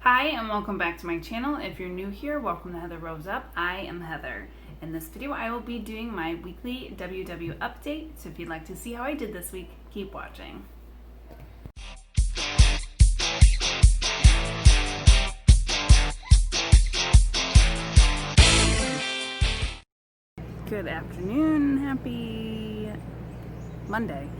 Hi and welcome back to my channel. If you're new here, welcome to Heatherroseup. I am Heather. In this video, I will be doing my weekly WW update. So if you'd like to see how I did this week, keep watching. Good afternoon, happy Monday.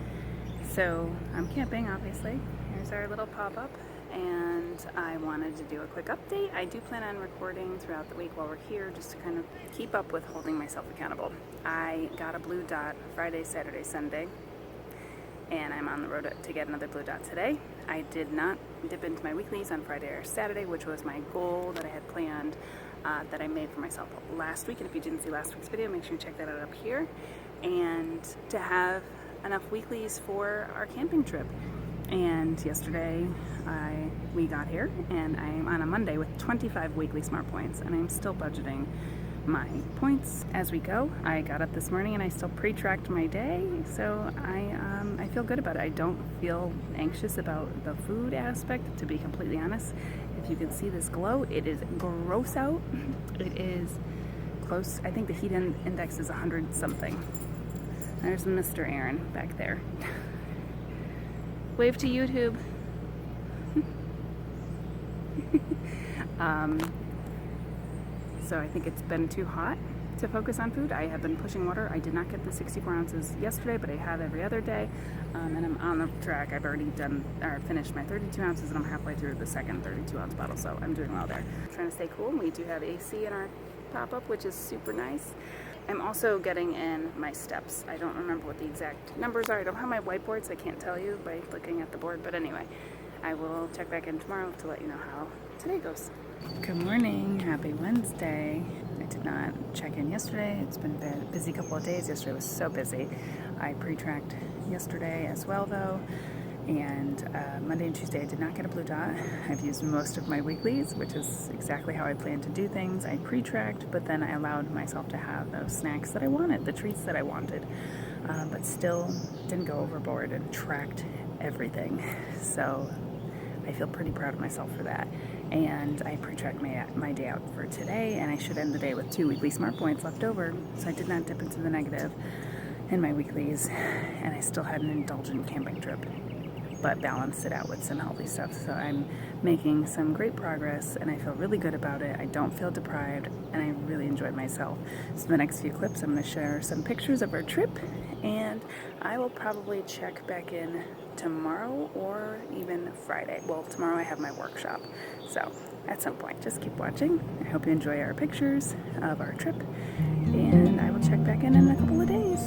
So I'm camping, obviously. Here's our little pop-up. And I wanted to do a quick update. I do plan on recording throughout the week while we're here just to kind of keep up with holding myself accountable. I got a blue dot Friday, Saturday, Sunday, and I'm on the road to get another blue dot today. I did not dip into my weeklies on Friday or Saturday, which was my goal that I had planned that I made for myself last week. And if you didn't see last week's video, make sure you check that out up here. And to have enough weeklies for our camping trip. And yesterday we got here, and I'm on a Monday with 25 weekly smart points, and I'm still budgeting my points as we go. I got up this morning and I still pre-tracked my day, so I feel good about it. I don't feel anxious about the food aspect, to be completely honest. If you can see this glow, it is gross out. It is close. I think the heat index is 100 something. There's Mr. Aaron back there. Wave to YouTube. So I think it's been too hot to focus on food. I have been pushing water. I did not get the 64 ounces yesterday, but I have every other day. And I'm on the track. I've already finished my 32 ounces, and I'm halfway through the second 32 ounce bottle, so I'm doing well there. I'm trying to stay cool. We do have AC in our pop-up, which is super nice. I'm also getting in my steps. I don't remember what the exact numbers are. I don't have my whiteboard, so I can't tell you by looking at the board. But anyway, I will check back in tomorrow to let you know how today goes. Good morning. Happy Wednesday. I did not check in yesterday. It's been a busy couple of days. Yesterday was so busy. I pre-tracked yesterday as well, though. And Monday and Tuesday I did not get a blue dot. I've used most of my weeklies, which is exactly how I plan to do things. I pre-tracked, but then I allowed myself to have those snacks that I wanted, the treats that I wanted, but still didn't go overboard and tracked everything. So I feel pretty proud of myself for that. And I pre-tracked my day out for today, and I should end the day with 2 weekly smart points left over. So I did not dip into the negative in my weeklies, and I still had an indulgent camping trip, but balanced it out with some healthy stuff. So I'm making some great progress, and I feel really good about it. I don't feel deprived, and I really enjoyed myself. So the next few clips, I'm going to share some pictures of our trip, and I will probably check back in tomorrow or even Friday. Well, tomorrow I have my workshop, so at some point, just keep watching. I hope you enjoy our pictures of our trip, and I will check back in a couple of days.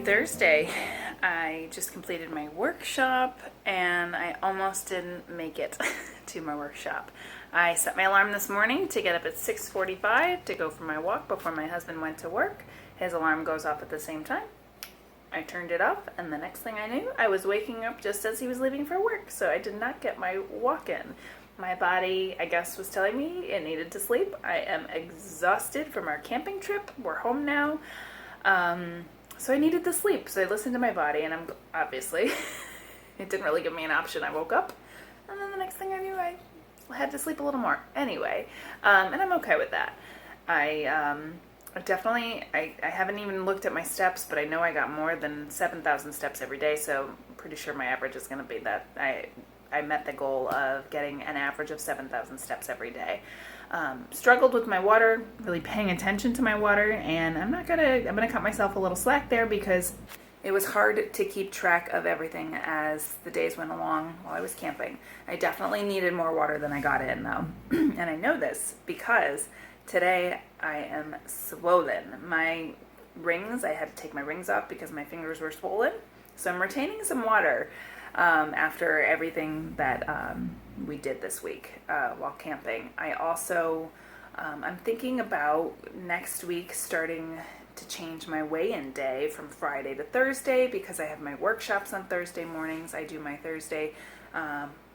Thursday. I just completed my workshop and I almost didn't make it to my workshop. I set my alarm this morning to get up at 6:45 to go for my walk before my husband went to work. His alarm goes off at the same time. I turned it off, and the next thing I knew, I was waking up just as he was leaving for work, so I did not get my walk in. My body, I guess, was telling me it needed to sleep. I am exhausted from our camping trip. We're home now. So I needed to sleep. So I listened to my body, and I'm obviously, it didn't really give me an option. I woke up, and then the next thing I knew, I had to sleep a little more. Anyway, and I'm okay with that. I haven't even looked at my steps, but I know I got more than 7,000 steps every day, so I'm pretty sure my average is going to be that. I met the goal of getting an average of 7,000 steps every day. Struggled with my water, really paying attention to my water, and I'm gonna cut myself a little slack there because it was hard to keep track of everything as the days went along while I was camping. I definitely needed more water than I got in though. And I know this because today I am swollen. My rings, I had to take my rings off because my fingers were swollen. So I'm retaining some water after everything that we did this week while camping. I also, I'm thinking about next week starting to change my weigh-in day from Friday to Thursday because I have my workshops on Thursday mornings. I do my Thursday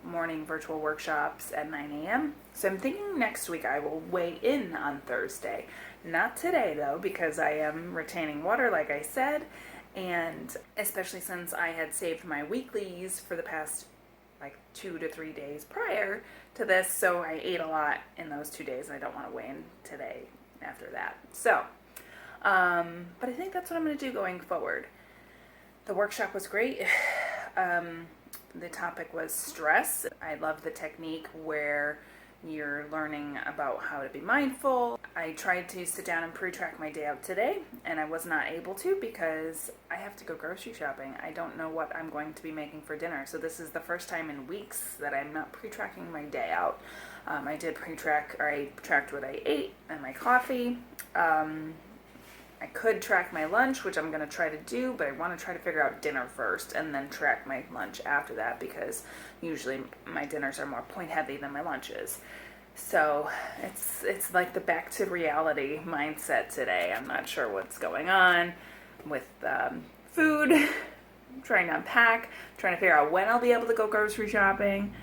morning virtual workshops at 9 a.m. So I'm thinking next week I will weigh in on Thursday. Not today though, because I am retaining water like I said, and especially since I had saved my weeklies for the past like 2 to 3 days prior to this, so I ate a lot in those 2 days and I don't want to weigh in today after that. So, but I think that's what I'm going to do going forward. The workshop was great. The topic was stress. I love the technique where you're learning about how to be mindful. I tried to sit down and pre-track my day out today, and I was not able to because I have to go grocery shopping. I don't know what I'm going to be making for dinner, so this is the first time in weeks that I'm not pre-tracking my day out. I did pre-track, or I tracked what I ate and my coffee. I could track my lunch, which I'm going to try to do, but I want to try to figure out dinner first and then track my lunch after that because usually my dinners are more point heavy than my lunches. So it's like the back to reality mindset today. I'm not sure what's going on with food, I'm trying to unpack, trying to figure out when I'll be able to go grocery shopping,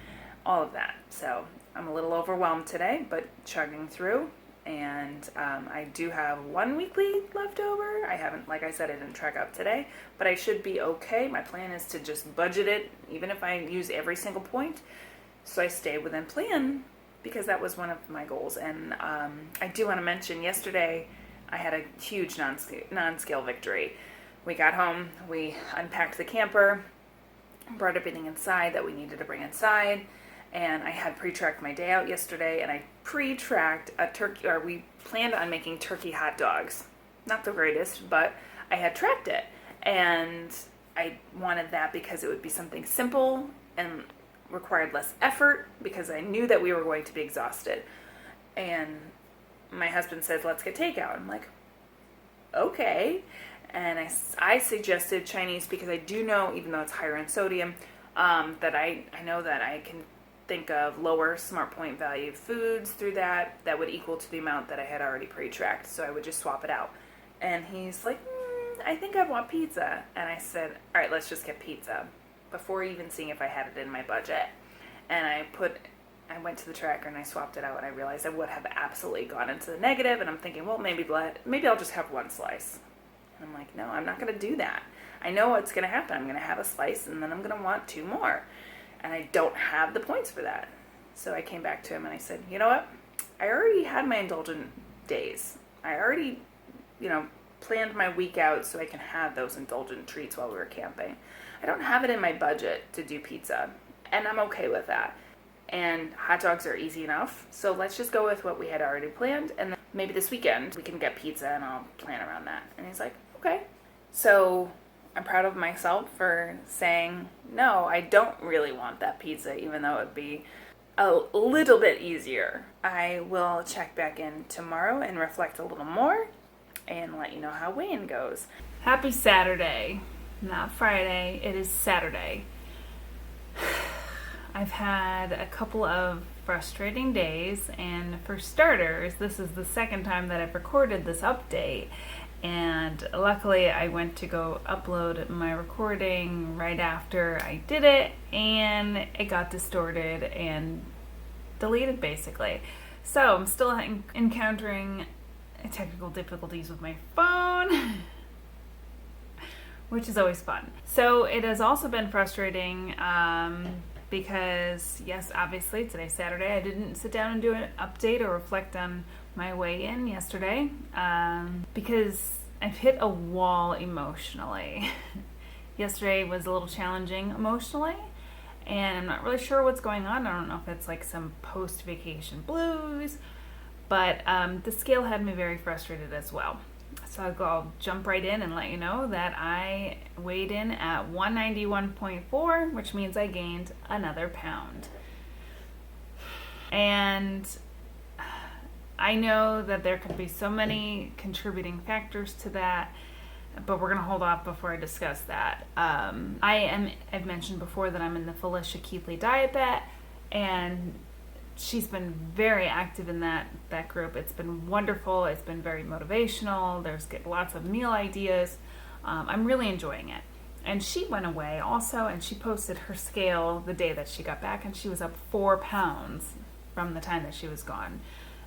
all of that. So I'm a little overwhelmed today, but chugging through. And I do have 1 weekly left over. I haven't, like I said, I didn't track out today, but I should be okay. My plan is to just budget it, even if I use every single point, so I stay within plan, because that was one of my goals. And I do want to mention, yesterday I had a huge non-scale victory. We got home, we unpacked the camper, brought everything inside that we needed to bring inside, and I had pre-tracked my day out yesterday, and I pre-tracked a turkey, or we planned on making turkey hot dogs. Not the greatest, but I had tracked it, and I wanted that because it would be something simple and required less effort because I knew that we were going to be exhausted. And my husband says, let's get takeout. I'm like, okay. And I suggested Chinese because I do know, even though it's higher in sodium, that I know that I can think of lower smart point value foods through that would equal to the amount that I had already pre-tracked, so I would just swap it out. And he's like, I think I want pizza. And I said, all right, let's just get pizza, before even seeing if I had it in my budget. And I went to the tracker and I swapped it out, and I realized I would have absolutely gone into the negative, and I'm thinking, well, maybe I'll just have 1 slice. And I'm like, no, I'm not going to do that. I know what's going to happen. I'm going to have a slice, and then I'm going to want 2 more. And I don't have the points for that. So I came back to him and I said, you know what? I already had my indulgent days. I already, planned my week out so I can have those indulgent treats while we were camping. I don't have it in my budget to do pizza, and I'm okay with that. And hot dogs are easy enough. So let's just go with what we had already planned, and then maybe this weekend we can get pizza and I'll plan around that. And he's like, okay. So I'm proud of myself for saying, no, I don't really want that pizza, even though it would be a little bit easier. I will check back in tomorrow and reflect a little more and let you know how weigh-in goes. Happy Saturday. Not Friday, it is Saturday. I've had a couple of frustrating days, and for starters, this is the second time that I've recorded this update, and luckily I went to go upload my recording right after I did it, and it got distorted and deleted basically. So I'm still encountering technical difficulties with my phone, which is always fun. So it has also been frustrating because, yes, obviously today's Saturday. I didn't sit down and do an update or reflect on my weigh-in yesterday because I've hit a wall emotionally. Yesterday was a little challenging emotionally, and I'm not really sure what's going on. I don't know if it's like some post-vacation blues, but the scale had me very frustrated as well. So I'll jump right in and let you know that I weighed in at 191.4, which means I gained another pound. And I know that there could be so many contributing factors to that, but we're going to hold off before I discuss that. I've mentioned before that I'm in the Felicia Keithley diet bet, and she's been very active in that group. It's been wonderful. It's been very motivational. There's lots of meal ideas. I'm really enjoying it. And she went away also, and she posted her scale the day that she got back, and she was up 4 pounds from the time that she was gone.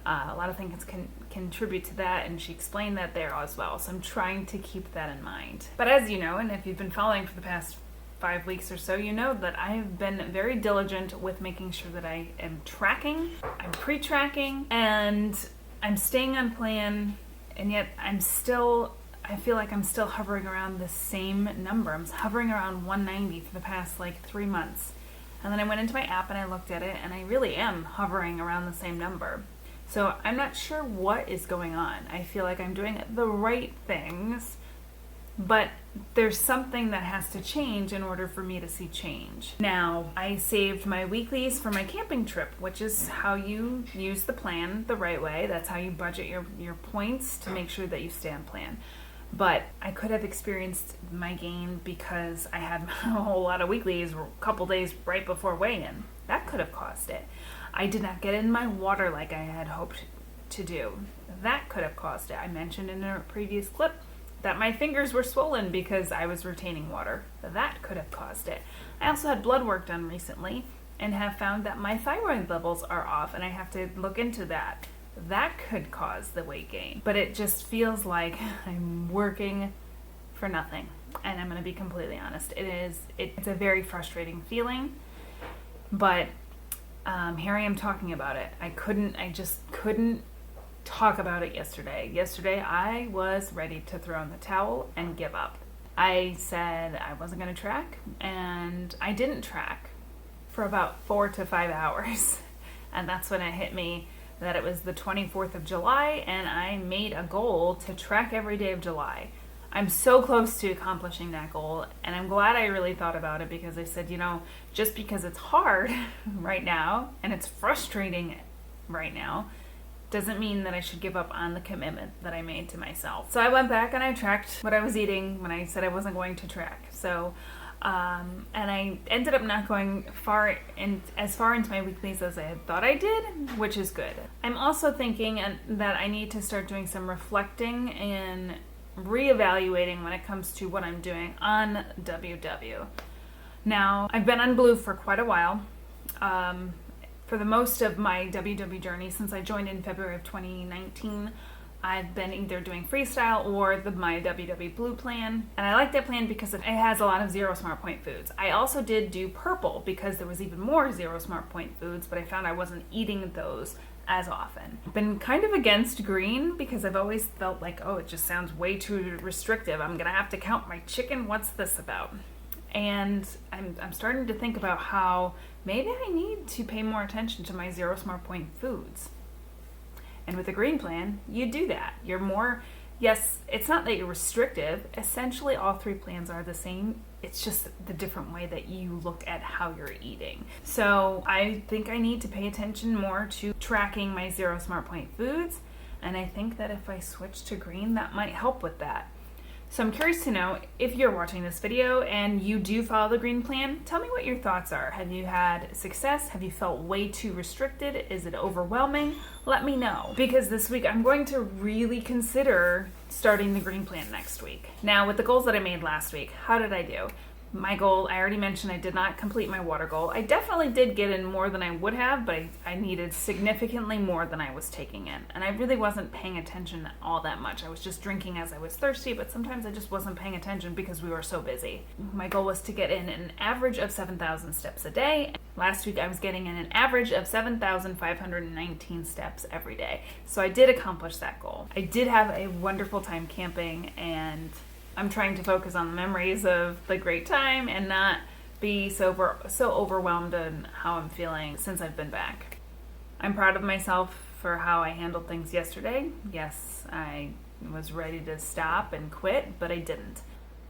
A lot of things can contribute to that, and she explained that there as well. So I'm trying to keep that in mind. But as you know, and if you've been following for the past 5 weeks or so, you know that I have been very diligent with making sure that I am tracking, I'm pre-tracking, and I'm staying on plan, and yet I feel like I'm still hovering around the same number. I'm hovering around 190 for the past 3 months. And then I went into my app and I looked at it, and I really am hovering around the same number. So I'm not sure what is going on. I feel like I'm doing the right things, but there's something that has to change in order for me to see change. Now, I saved my weeklies for my camping trip, which is how you use the plan the right way. That's how you budget your points to make sure that you stay on plan. But I could have experienced my gain because I had a whole lot of weeklies a couple days right before weigh-in. That could have caused it. I did not get in my water like I had hoped to do. That could have caused it. I mentioned in a previous clip that my fingers were swollen because I was retaining water. That could have caused it. I also had blood work done recently and have found that my thyroid levels are off, and I have to look into that. That could cause the weight gain. But it just feels like I'm working for nothing. And I'm going to be completely honest. It's a very frustrating feeling. But here I am talking about it. I just couldn't talk about it yesterday. Yesterday, I was ready to throw in the towel and give up. I said I wasn't going to track, and I didn't track for about 4 to 5 hours. And that's when it hit me that it was the 24th of July, and I made a goal to track every day of July. I'm so close to accomplishing that goal, and I'm glad I really thought about it, because I said, just because it's hard right now, and it's frustrating right now, doesn't mean that I should give up on the commitment that I made to myself. So I went back and I tracked what I was eating when I said I wasn't going to track. So, and I ended up not going as far into my weeklies as I had thought I did, which is good. I'm also thinking that I need to start doing some reflecting and reevaluating when it comes to what I'm doing on WW. Now, I've been on Blue for quite a while. For the most of my WW journey, since I joined in February of 2019, I've been either doing freestyle or my WW Blue plan. And I like that plan because it has a lot of Zero Smart Point foods. I also did do purple because there was even more Zero Smart Point foods, but I found I wasn't eating those as often. Been kind of against green because I've always felt like, it just sounds way too restrictive. I'm gonna have to count my chicken. What's this about? And I'm starting to think about how maybe I need to pay more attention to my Zero Smart Point foods. And with a green plan, you do that. You're more, yes, it's not that you're restrictive. Essentially, all 3 plans are the same. It's just the different way that you look at how you're eating. So I think I need to pay attention more to tracking my Zero Smart Point foods. And I think that if I switch to green, that might help with that. So I'm curious to know, if you're watching this video and you do follow the green plan, tell me what your thoughts are. Have you had success? Have you felt way too restricted? Is it overwhelming? Let me know. Because this week I'm going to really consider starting the green plan next week. Now, with the goals that I made last week, how did I do? My goal, I already mentioned I did not complete my water goal. I definitely did get in more than I would have, but I needed significantly more than I was taking in. And I really wasn't paying attention all that much. I was just drinking as I was thirsty, but sometimes I just wasn't paying attention because we were so busy. My goal was to get in an average of 7,000 steps a day. Last week I was getting in an average of 7,519 steps every day. So I did accomplish that goal. I did have a wonderful time camping, and I'm trying to focus on the memories of the great time and not be so overwhelmed in how I'm feeling since I've been back. I'm proud of myself for how I handled things yesterday. Yes, I was ready to stop and quit, but I didn't.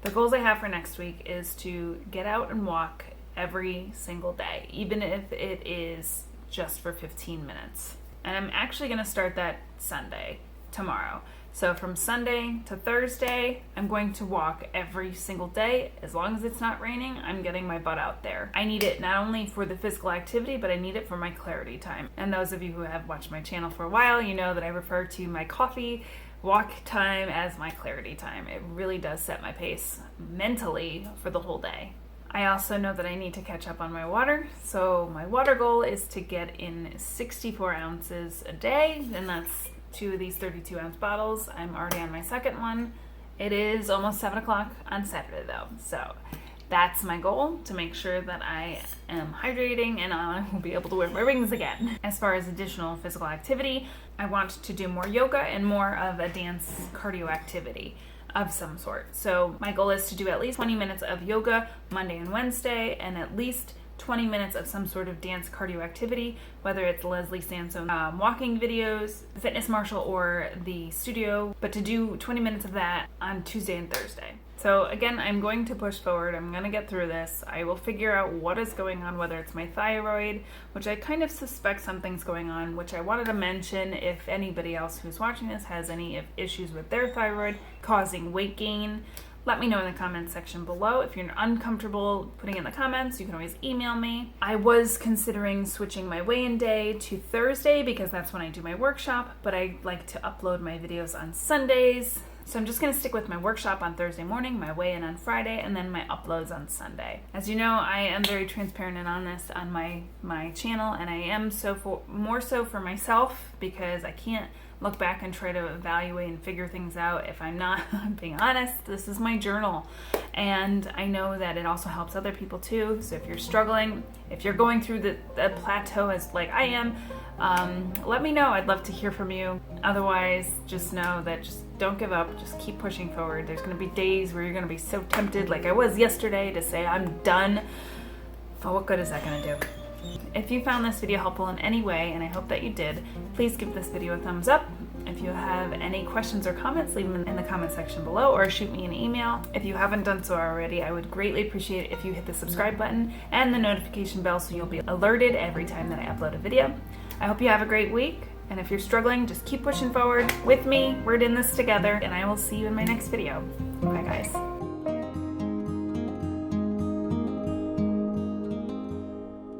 The goals I have for next week is to get out and walk every single day, even if it is just for 15 minutes. And I'm actually going to start that Sunday, tomorrow. So from Sunday to Thursday, I'm going to walk every single day. As long as it's not raining, I'm getting my butt out there. I need it not only for the physical activity, but I need it for my clarity time. And those of you who have watched my channel for a while, you know that I refer to my coffee walk time as my clarity time. It really does set my pace mentally for the whole day. I also know that I need to catch up on my water. So my water goal is to get in 64 ounces a day, and that's 2 of these 32-ounce bottles. I'm already on my second one. It is almost 7 o'clock on Saturday though, so that's my goal, to make sure that I am hydrating and I will be able to wear my rings again. As far as additional physical activity, I want to do more yoga and more of a dance cardio activity of some sort. So my goal is to do at least 20 minutes of yoga Monday and Wednesday, and at least 20 minutes of some sort of dance cardio activity, whether it's Leslie Sansone walking videos, Fitness Marshall, or the studio, but to do 20 minutes of that on Tuesday and Thursday. So again, I'm going to push forward. I'm going to get through this. I will figure out what is going on, whether it's my thyroid, which I kind of suspect something's going on, which I wanted to mention if anybody else who's watching this has any issues with their thyroid causing weight gain. Let me know in the comments section below. If you're uncomfortable putting in the comments, you can always email me. I was considering switching my weigh-in day to Thursday because that's when I do my workshop, but I like to upload my videos on Sundays. So I'm just gonna stick with my workshop on Thursday morning, my weigh-in on Friday, and then my uploads on Sunday. As you know, I am very transparent and honest on my channel, and I am more so for myself, because I can't look back and try to evaluate and figure things out if I'm not being honest. This is my journal, and I know that it also helps other people too. So if you're struggling, if you're going through the plateau as like I am, let me know. I'd love to hear from you. Otherwise, just know that just don't give up. Just keep pushing forward. There's going to be days where you're going to be so tempted, like I was yesterday, to say I'm done. But what good is that going to do? If you found this video helpful in any way, and I hope that you did, please give this video a thumbs up. If you have any questions or comments, leave them in the comment section below, or shoot me an email. If you haven't done so already, I would greatly appreciate it if you hit the subscribe button and the notification bell so you'll be alerted every time that I upload a video. I hope you have a great week, and if you're struggling, just keep pushing forward with me. We're in this together, and I will see you in my next video. Bye guys.